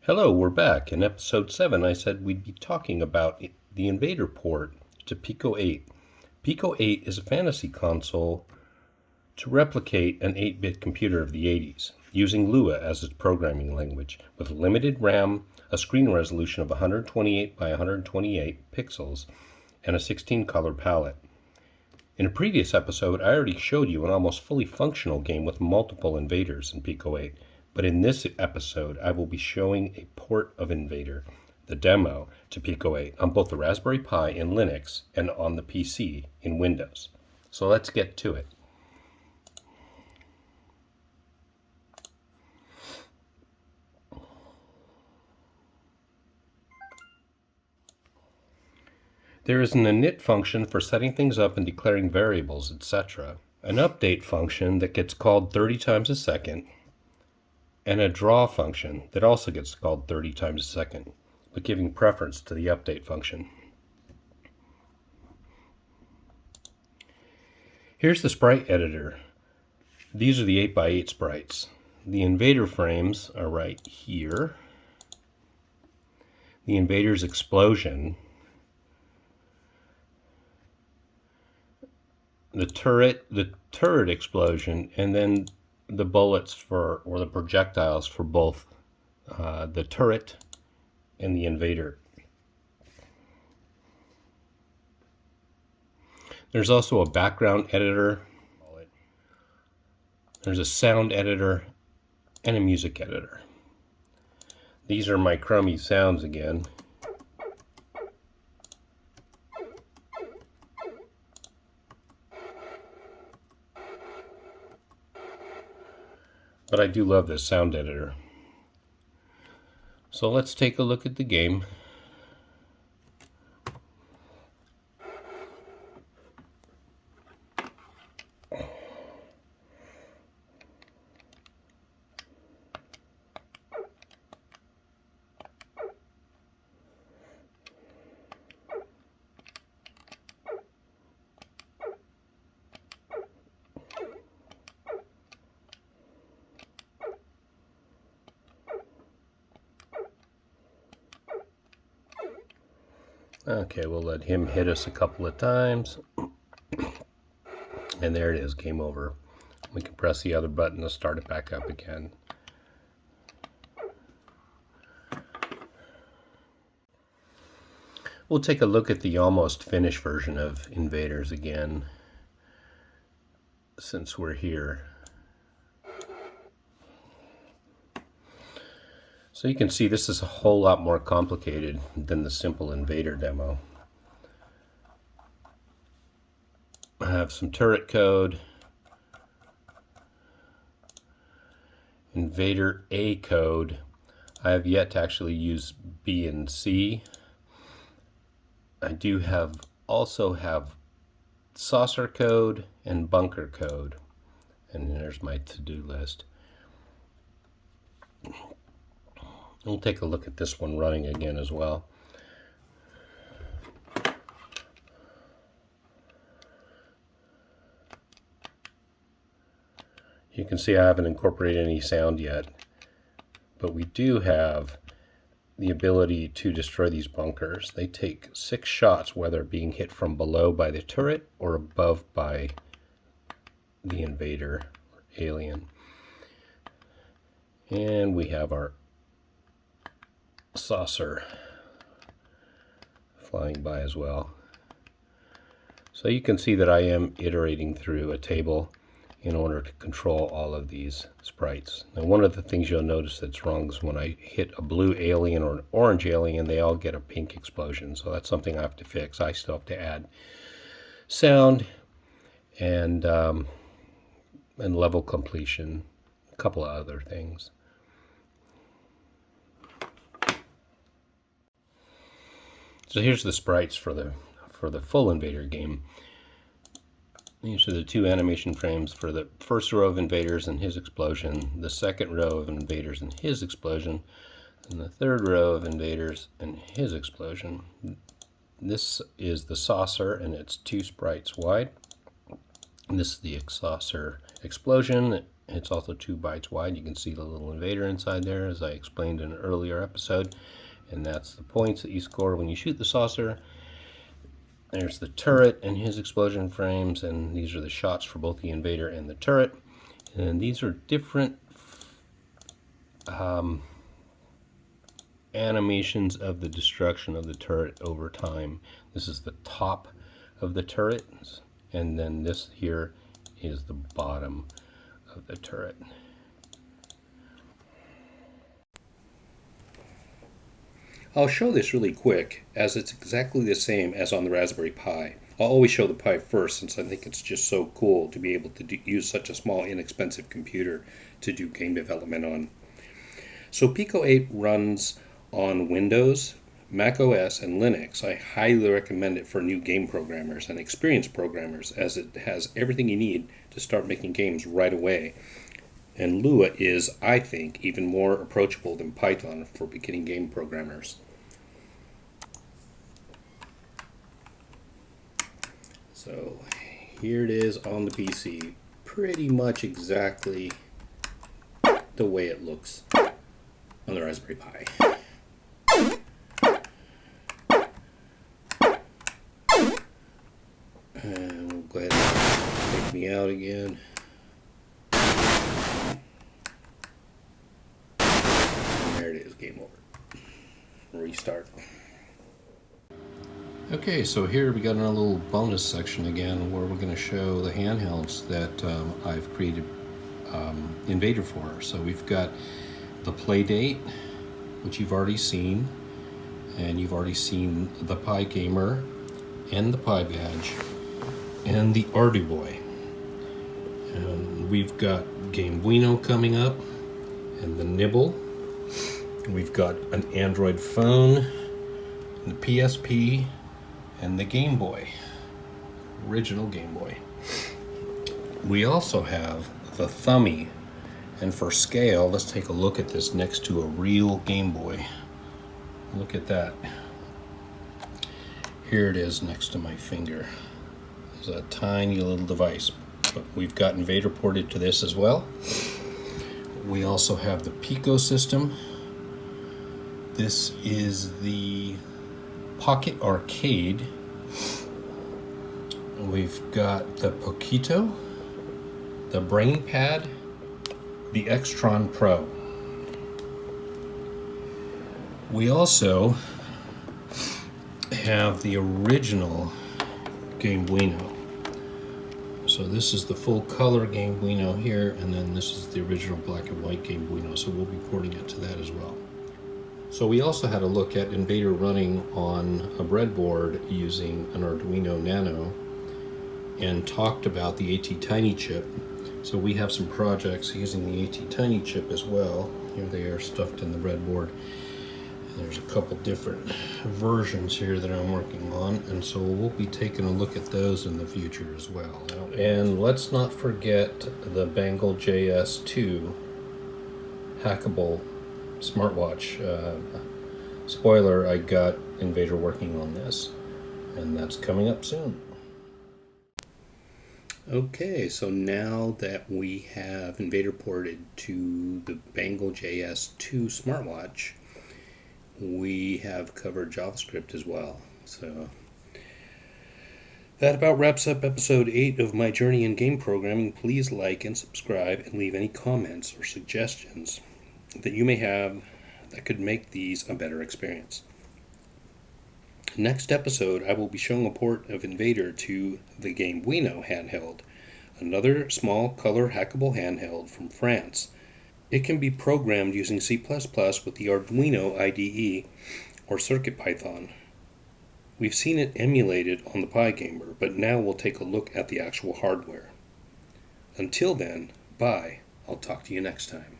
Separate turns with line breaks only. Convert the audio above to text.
Hello, we're back. In episode 7, I said we'd be talking about the Invader port to Pico-8. Pico-8 is a fantasy console to replicate an 8-bit computer of the 80s, using Lua as its programming language, with limited RAM, a screen resolution of 128 by 128 pixels, and a 16-color palette. In a previous episode, I already showed you an almost fully functional game with multiple invaders in Pico-8. But in this episode, I will be showing a port of Invader, the demo, to Pico-8 on both the Raspberry Pi in Linux and on the PC in Windows. So let's get to it. There is an init function for setting things up and declaring variables, etc. An update function that gets called 30 times a second, and a draw function that also gets called 30 times a second, but giving preference to the update function. Here's the sprite editor. These are the 8x8 sprites. The invader frames are right here. The invader's explosion. The turret explosion, and then the bullets or the projectiles for both the turret and the invader. There's also a background editor. There's a sound editor and a music editor. These are my crummy sounds again. But I do love this sound editor. So let's take a look at the game. Okay, we'll let him hit us a couple of times. And there it is, game over. We can press the other button to start it back up again. We'll take a look at the almost finished version of Invaders again, since we're here. So you can see this is a whole lot more complicated than the simple Invader demo. I have some turret code, Invader A code. I have yet to actually use B and C. I do also have saucer code and bunker code. And there's my to-do list. We'll take a look at this one running again as well. You can see I haven't incorporated any sound yet, but we do have the ability to destroy these bunkers. They take 6 shots, whether being hit from below by the turret or above by the invader or alien. And we have our saucer flying by as well. So you can see that I am iterating through a table in order to control all of these sprites. Now, one of the things you'll notice that's wrong is when I hit a blue alien or an orange alien, they all get a pink explosion. So that's something I have to fix. I still have to add sound and level completion, a couple of other things. So here's the sprites for the full Invader game. These are the 2 animation frames for the first row of invaders and his explosion, the second row of invaders and his explosion, and the third row of invaders and his explosion. This is the saucer, and it's 2 sprites wide. And this is the saucer explosion, It's also 2 bytes wide. You can see the little invader inside there, as I explained in an earlier episode. And that's the points that you score when you shoot the saucer. There's the turret and his explosion frames, and these are the shots for both the invader and the turret. And these are different animations of the destruction of the turret over time. This is the top of the turret, and then this here is the bottom of the turret. I'll show this really quick, as it's exactly the same as on the Raspberry Pi. I'll always show the Pi first, since I think it's just so cool to be able to use such a small, inexpensive computer to do game development on. So Pico-8 runs on Windows, Mac OS, and Linux. I highly recommend it for new game programmers and experienced programmers, as it has everything you need to start making games right away. And Lua is, I think, even more approachable than Python for beginning game programmers. So here it is on the PC, pretty much exactly the way it looks on the Raspberry Pi. And we'll go ahead and take me out again. There it is, game over. Restart. Okay, so here we got another little bonus section again where we're going to show the handhelds that I've created Invader for. So we've got the Playdate, which you've already seen, and you've already seen the Pi Gamer and the Pi Badge and the Arduboy. And we've got Gamebuino coming up and the Nibble. We've got an Android phone, the PSP, and the Game Boy, original Game Boy. We also have the Thumby, and for scale, let's take a look at this next to a real Game Boy. Look at that. Here it is next to my finger. It's a tiny little device, but we've got Invader ported to this as well. We also have the Pico system. This is the Pocket Arcade. We've got the Poquito, the BrainPad, the Xtron Pro. We also have the original Gamebuino. So this is the full color Gamebuino here, and then this is the original black and white Gamebuino, so we'll be porting it to that as well. So we also had a look at Invader running on a breadboard using an Arduino Nano and talked about the AT-Tiny chip. So we have some projects using the AT-Tiny chip as well. Here they are stuffed in the breadboard. There's a couple different versions here that I'm working on, and so we'll be taking a look at those in the future as well. And let's not forget the Bangle.js 2 Hackable smartwatch. Spoiler, I got Invader working on this, and that's coming up soon. Okay, so now that we have Invader ported to the Bangle.js 2 smartwatch, we have covered JavaScript as well. So that about wraps up episode 8 of my journey in game programming. Please like and subscribe and leave any comments or suggestions that you may have that could make these a better experience. Next episode, I will be showing a port of Invader to the Gamebuino handheld, another small color hackable handheld from France. It can be programmed using C++ with the Arduino IDE or CircuitPython. We've seen it emulated on the Pi Gamer, but now we'll take a look at the actual hardware. Until then, bye. I'll talk to you next time.